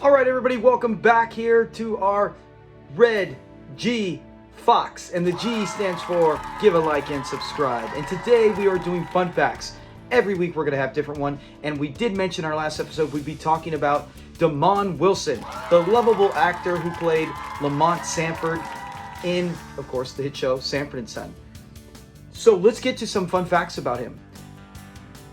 All right, everybody, welcome back here to our Red G Fox, and the G stands for give a like and subscribe. And today we are doing fun facts. Every week we're going to have different one, and we did mention in our last episode we'd be talking about Lamont Wilson, the lovable actor who played Lamont Sanford in, of course, the hit show Sanford and Son. So let's get to some fun facts about him.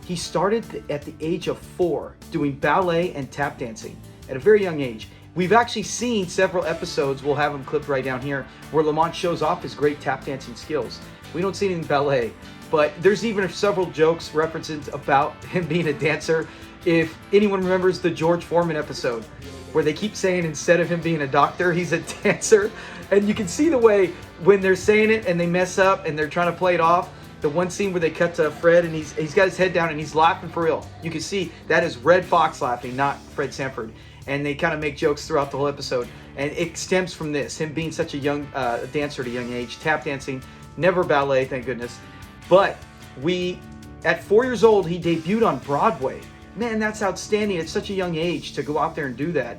He started at the age of 4 doing ballet and tap dancing at a very young age. We've actually seen several episodes, we'll have them clipped right down here, where Lamont shows off his great tap dancing skills. We don't see any in ballet, but there's even several jokes, references about him being a dancer. If anyone remembers the George Foreman episode, where they keep saying instead of him being a doctor, he's a dancer. And you can see the way when they're saying it and they mess up and they're trying to play it off. The one scene where they cut to Fred and he's got his head down and he's laughing for real. You can see that is Red Fox laughing, not Fred Sanford. And they kind of make jokes throughout the whole episode. And it stems from this, him being such a young dancer at a young age, tap dancing, never ballet, thank goodness. But at 4 years old, he debuted on Broadway. Man, that's outstanding at such a young age to go out there and do that.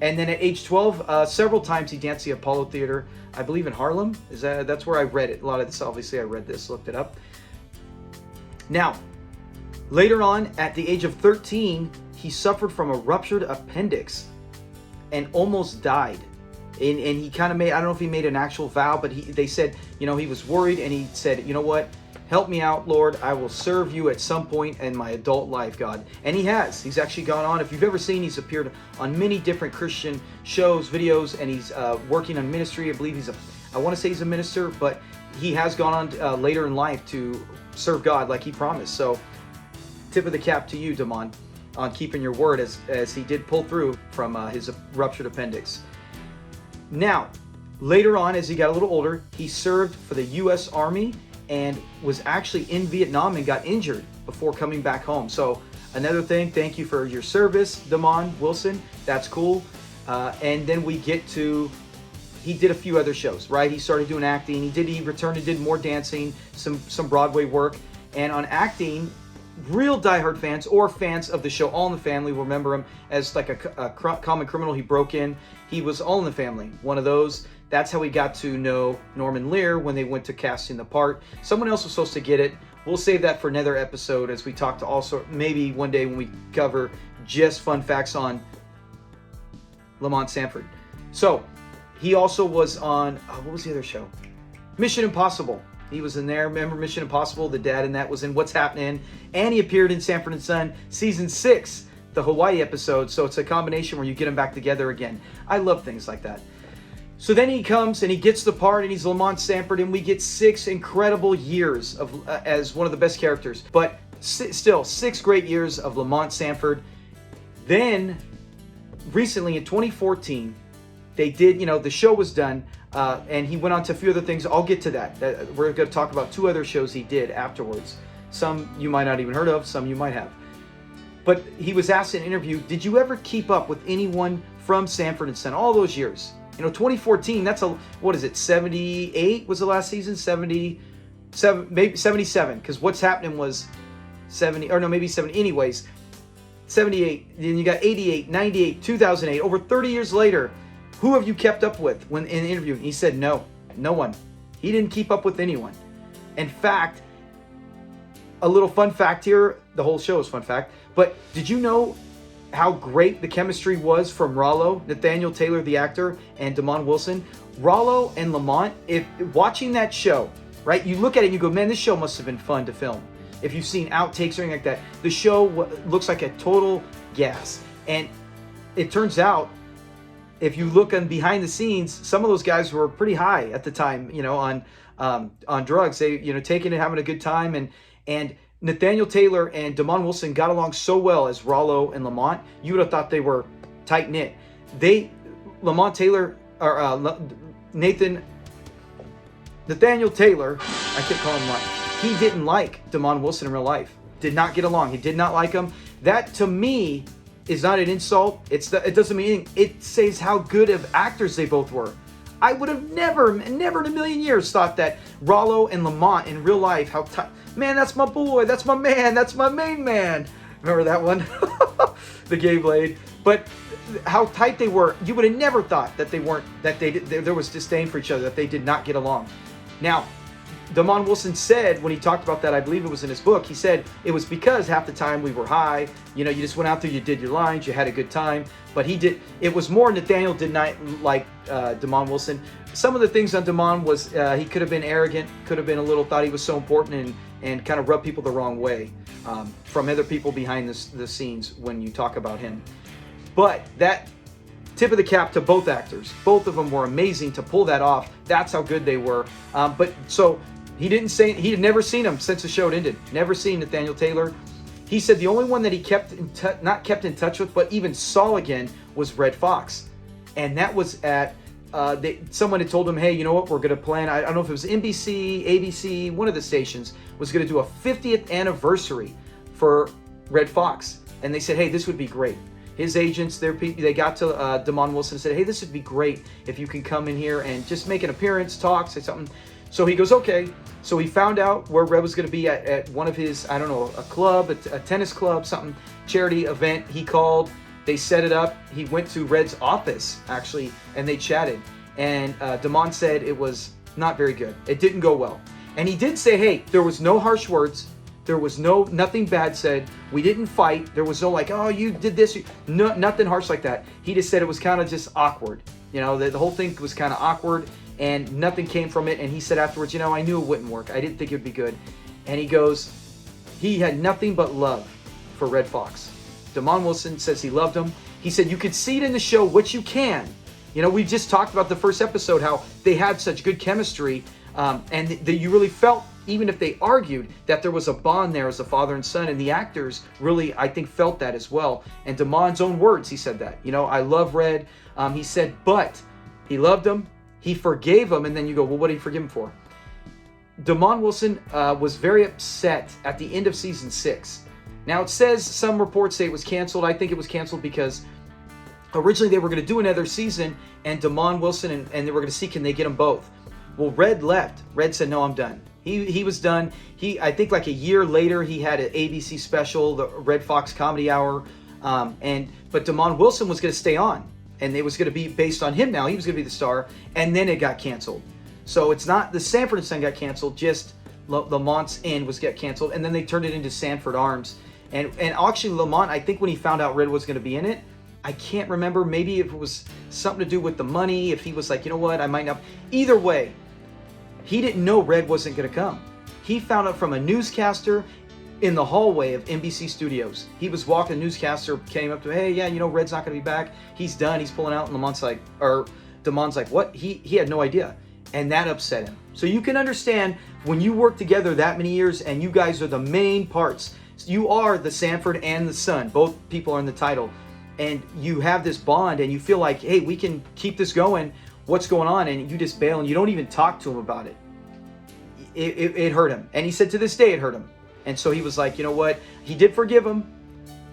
And then at age 12, several times he danced the Apollo Theater, I believe in Harlem. That's where I read it. A lot of this, obviously, I read this, looked it up. Now, later on, at the age of 13, he suffered from a ruptured appendix and almost died. And he kind of made, I don't know if he made an actual vow, but they said, he was worried, and he said, you know what? Help me out, Lord. I will serve you at some point in my adult life, God. And he has. He's actually gone on. If you've ever seen, he's appeared on many different Christian shows, videos, and he's working on ministry. I believe I want to say he's a minister, but he has gone on later in life to serve God like he promised. So, tip of the cap to you, Damon, on keeping your word as he did pull through from his ruptured appendix. Now, later on, as he got a little older, he served for the U.S. Army and was actually in Vietnam and got injured before coming back home. So another thing, thank you for your service, Damon Wilson. That's cool. And then we get to, he did a few other shows, right? He started doing acting. He returned and did more dancing, some Broadway work. And on acting, real diehard fans or fans of the show All in the Family will remember him as like a common criminal. He broke in. He was All in the Family, one of those. That's how we got to know Norman Lear when they went to casting the part. Someone else was supposed to get it. We'll save that for another episode as we talk to also maybe one day when we cover just fun facts on Lamont Sanford. So he also was on, what was the other show? Mission Impossible. He was in there. Remember Mission Impossible? The dad in that was in What's Happening. And he appeared in Sanford and Son Season 6, the Hawaii episode. So it's a combination where you get them back together again. I love things like that. So then he comes and he gets the part and he's Lamont Sanford, and we get 6 incredible years of as one of the best characters. But still, 6 great years of Lamont Sanford. Then recently in 2014, they did, the show was done, and he went on to a few other things. I'll get to that. We're going to talk about 2 other shows he did afterwards. Some you might not even heard of, some you might have. But he was asked in an interview, did you ever keep up with anyone from Sanford and Son all those years? 2014, that's 78 was the last season? 77, maybe 77, because What's Happening was 70, or no, maybe 70. Anyways, 78, then you got 88, 98, 2008, over 30 years later. Who have you kept up with when in the interview? And he said no one. He didn't keep up with anyone. In fact, a little fun fact here, the whole show is fun fact, but did you know how great the chemistry was from Rollo, Nathaniel Taylor, the actor, and Damon Wilson? Rollo and Lamont, if watching that show, right, you look at it and you go, man, this show must have been fun to film. If you've seen outtakes or anything like that, the show looks like a total gas. And it turns out, if you look on behind the scenes, some of those guys were pretty high at the time, on drugs. They, taking it, having a good time, and Nathaniel Taylor and Damon Wilson got along so well as Rollo and Lamont. You would have thought they were tight knit. Nathaniel Taylor, I kept calling him Lamont. He didn't like Damon Wilson in real life. Did not get along. He did not like him. That to me is not an insult. It doesn't mean anything. It says how good of actors they both were. I would have never in a million years thought that Rollo and Lamont in real life, man, that's my boy, that's my man, that's my main man. Remember that one? The gay blade. But how tight they were, you would have never thought that there was disdain for each other, that they did not get along. Now, Damon Wilson said, when he talked about that, I believe it was in his book, he said it was because half the time we were high, you just went out there, you did your lines, you had a good time. But it was more Nathaniel did not like Damon Wilson. Some of the things on Damon was he could have been arrogant, could have been thought he was so important and kind of rubbed people the wrong way from other people behind the scenes when you talk about him. But that tip of the cap to both actors. Both of them were amazing to pull that off. That's how good they were. But so he didn't say, he had never seen him since the show had ended. Never seen Nathaniel Taylor. He said the only one that he not kept in touch with, but even saw again, was Red Fox. And that was at, someone had told him, hey, you know what, we're going to plan, I don't know if it was NBC, ABC, one of the stations, was going to do a 50th anniversary for Red Fox. And they said, hey, this would be great. His agents, they got to Damon Wilson and said, hey, this would be great if you can come in here and just make an appearance, talk, say something. So he goes, okay. So he found out where Red was going to be at one of his, I don't know, a club, a tennis club, something, charity event. He called, they set it up. He went to Red's office, actually, and they chatted. And Damon said it was not very good. It didn't go well. And he did say, hey, there was no harsh words. There was nothing bad said. We didn't fight. There was no like, oh, you did this. No, nothing harsh like that. He just said it was kind of just awkward. The whole thing was kind of awkward and nothing came from it. And he said afterwards, I knew it wouldn't work. I didn't think it would be good. And he goes, he had nothing but love for Red Fox. Damon Wilson says he loved him. He said, you could see it in the show, which you can. We just talked about the first episode, how they had such good chemistry. And that you really felt, even if they argued, that there was a bond there as a father and son. And the actors really, I think, felt that as well. And Damon's own words, he said that. I love Red. He said, but he loved him. He forgave him. And then you go, well, what did he forgive him for? Damon Wilson was very upset at the end of season 6. Now, it says, some reports say it was canceled. I think it was canceled because originally they were going to do another season, and Damon Wilson and they were going to see, can they get them both? Well, Red left. Red said, no, I'm done. He was done. I think like a year later, he had an ABC special, the Red Fox Comedy Hour. But Damon Wilson was going to stay on. And it was going to be based on him now. He was going to be the star. And then it got canceled. So it's not the Sanford and Son got canceled, just Lamont's Inn was get canceled. And then they turned it into Sanford Arms. And actually, Lamont, I think when he found out Red was going to be in it, I can't remember. Maybe if it was something to do with the money, if he was like, you know what, I might not. Either way, he didn't know Red wasn't going to come. He found out from a newscaster in the hallway of NBC Studios. He was walking, the newscaster came up to him, hey, yeah, Red's not going to be back. He's done. He's pulling out. And Damon's like, what? He had no idea. And that upset him. So you can understand when you work together that many years and you guys are the main parts. You are the Sanford and the Son. Both people are in the title. And you have this bond and you feel like, hey, we can keep this going. What's going on? And you just bail and you don't even talk to him about it. It hurt him. And he said to this day it hurt him. And so he was like, you know what? He did forgive him.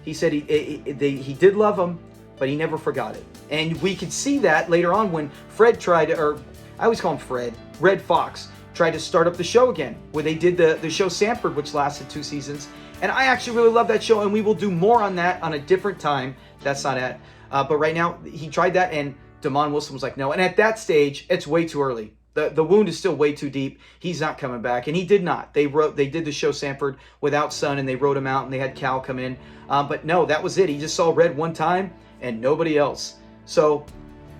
He said he did love him, but he never forgot it. And we could see that later on when Fred tried to, or I always call him Fred, Red Fox, tried to start up the show again, where they did the show Sanford, which lasted 2 seasons. And I actually really love that show, and we will do more on that on a different time. That's not it. But right now, he tried that, and Damon Wilson was like, no. And at that stage, it's way too early. The wound is still way too deep. He's not coming back. And he did not. They did the show Sanford without Son, and they wrote him out, and they had Cal come in. But no, that was it. He just saw Red one time, and nobody else. So,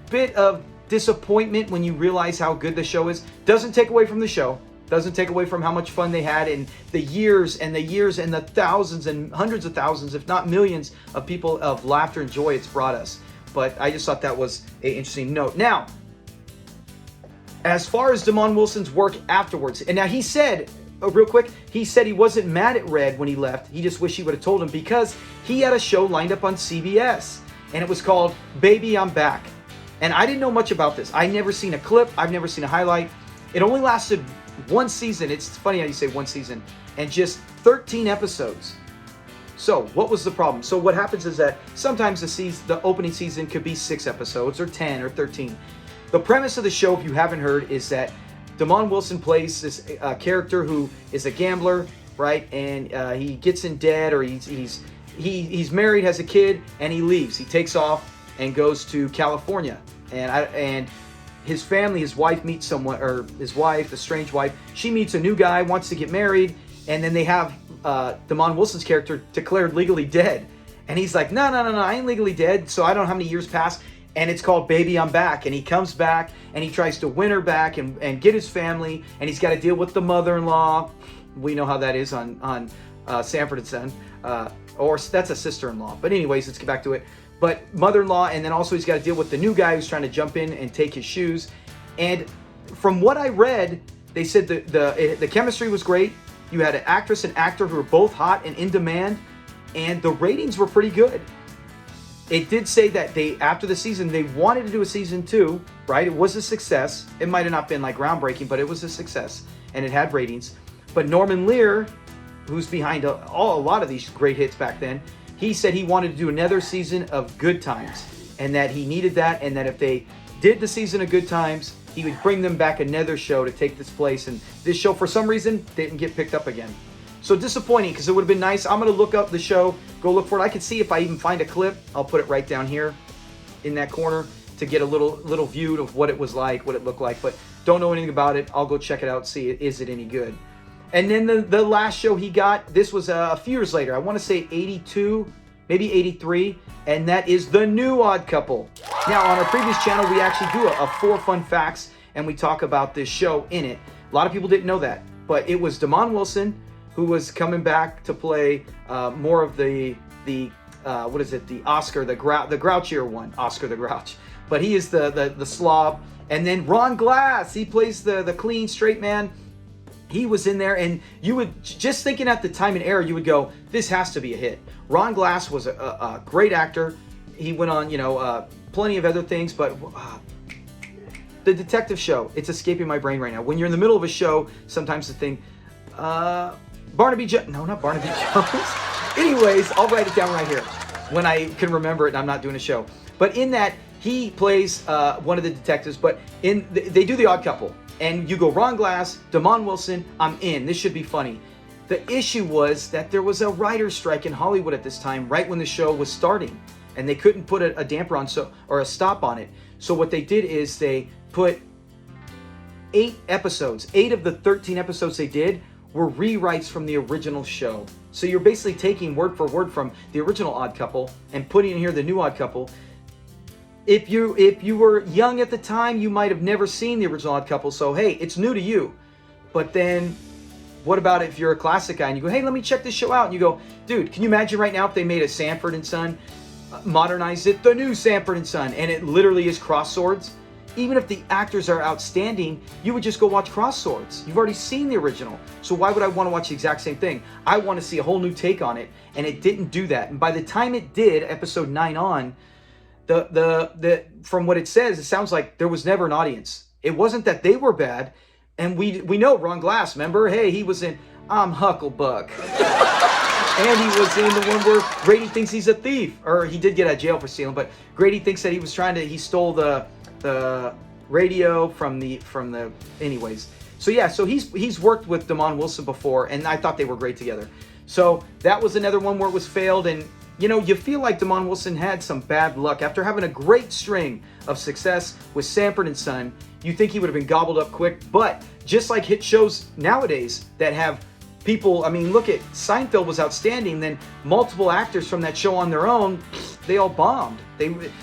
bit of disappointment when you realize how good the show is. Doesn't take away from the show. Doesn't take away from how much fun they had and the years and the thousands and hundreds of thousands, if not millions, of people of laughter and joy it's brought us. But I just thought that was an interesting note. Now, as far as Damon Wilson's work afterwards, and now he said, real quick, he said he wasn't mad at Red when he left. He just wished he would have told him because he had a show lined up on CBS, and it was called Baby, I'm Back. And I didn't know much about this. I'd never seen a clip. I've never seen a highlight. It only lasted 1 season. It's funny how you say 1 season. And just 13 episodes. So, what was the problem? So, what happens is that sometimes the opening season could be 6 episodes or 10 or 13. The premise of the show, if you haven't heard, is that Damon Wilson plays this character who is a gambler, right? And he gets in debt, or he's married, has a kid, and he leaves. He takes off and goes to California. And his family, his wife meets someone, or his wife, a strange wife, she meets a new guy, wants to get married, and then they have Damon Wilson's character declared legally dead. And he's like, no, I ain't legally dead, so I don't know how many years passed. And it's called Baby, I'm Back. And he comes back, and he tries to win her back and get his family, and he's got to deal with the mother-in-law. We know how that is on Sanford and Son. Or that's a sister-in-law. But anyways, let's get back to it. But mother-in-law, and then also he's got to deal with the new guy who's trying to jump in and take his shoes. And from what I read, they said the chemistry was great. You had an actress and actor who were both hot and in demand, and the ratings were pretty good. It did say that after the season, they wanted to do a season 2, right? It was a success. It might have not been like groundbreaking, but it was a success, and it had ratings. But Norman Lear, who's behind a lot of these great hits back then, he said he wanted to do another season of Good Times, and that he needed that, and that if they did the season of Good Times, he would bring them back another show to take this place. And this show, for some reason, didn't get picked up again. So disappointing, because it would have been nice. I'm going to look up the show, go look for it. I can see if I even find a clip. I'll put it right down here in that corner to get a little view of what it was like, what it looked like. But don't know anything about it. I'll go check it out, see is it any good. And then the last show he got, this was a few years later. I want to say 82, maybe 83, and that is The New Odd Couple. Now, on our previous channel, we actually do a 4 fun facts, and we talk about this show in it. A lot of people didn't know that, but it was Damon Wilson who was coming back to play more of the what is it? The Oscar, the grouchier one, Oscar the Grouch. But he is the slob. And then Ron Glass, he plays the clean, straight man. He was in there, and you would, just thinking at the time and era, you would go, this has to be a hit. Ron Glass was a great actor. He went on, plenty of other things, but the detective show, it's escaping my brain right now. When you're in the middle of a show, sometimes the thing, Barnaby Jones, no, not Barnaby Jones. Anyways, I'll write it down right here when I can remember it and I'm not doing a show. But in that, he plays one of the detectives, but they do The Odd Couple. And you go, Ron Glass, Damon Wilson, I'm in. This should be funny. The issue was that there was a writer's strike in Hollywood at this time, right when the show was starting. And they couldn't put a damper on, or a stop on it. So what they did is they put 8 episodes. 8 of the 13 episodes they did were rewrites from the original show. So you're basically taking word for word from the original Odd Couple and putting in here the new Odd Couple. If you were young at the time, you might have never seen the original Odd Couple, so hey, it's new to you. But then, what about if you're a classic guy and you go, hey, let me check this show out, and you go, dude, can you imagine right now if they made a Sanford and Son, modernized it, the new Sanford and Son, and it literally is cross swords? Even if the actors are outstanding, you would just go watch Cross Swords. You've already seen the original, so why would I want to watch the exact same thing? I want to see a whole new take on it, and it didn't do that. And by the time it did, episode 9 on, from what it says, it sounds like there was never an audience. It wasn't that they were bad, and we know Ron Glass. Remember, hey, he was in I'm Hucklebuck, and he was in the one where Grady thinks he's a thief, or he did get out of jail for stealing. But Grady thinks that he stole the radio from the anyways. So yeah, so he's worked with Damon Wilson before, and I thought they were great together. So that was another one where it was failed, and you feel like Damon Wilson had some bad luck. After having a great string of success with Sanford and Son, you think he would have been gobbled up quick. But just like hit shows nowadays that have people, I mean, look at Seinfeld was outstanding. Then multiple actors from that show on their own, they all bombed.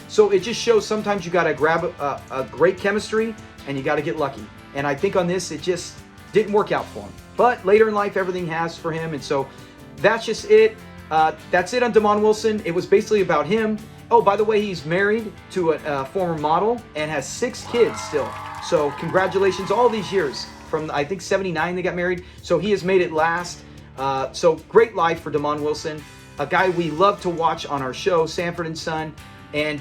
So it just shows sometimes you got to grab a great chemistry and you got to get lucky. And I think on this, it just didn't work out for him. But later in life, everything has for him. And so that's just it. That's it on Damon Wilson. It was basically about him. Oh, by the way, he's married to a former model and has 6 kids still. So congratulations, all these years. From, I think, 79 they got married. So he has made it last. So great life for Damon Wilson. A guy we love to watch on our show, Sanford and Son. And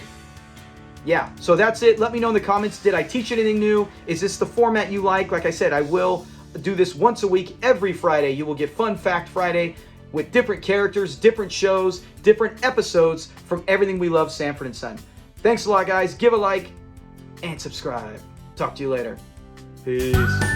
yeah, so that's it. Let me know in the comments, did I teach anything new? Is this the format you like? Like I said, I will do this once a week, every Friday. You will get Fun Fact Friday with different characters, different shows, different episodes from everything we love, Sanford and Son. Thanks a lot, guys. Give a like and subscribe. Talk to you later. Peace.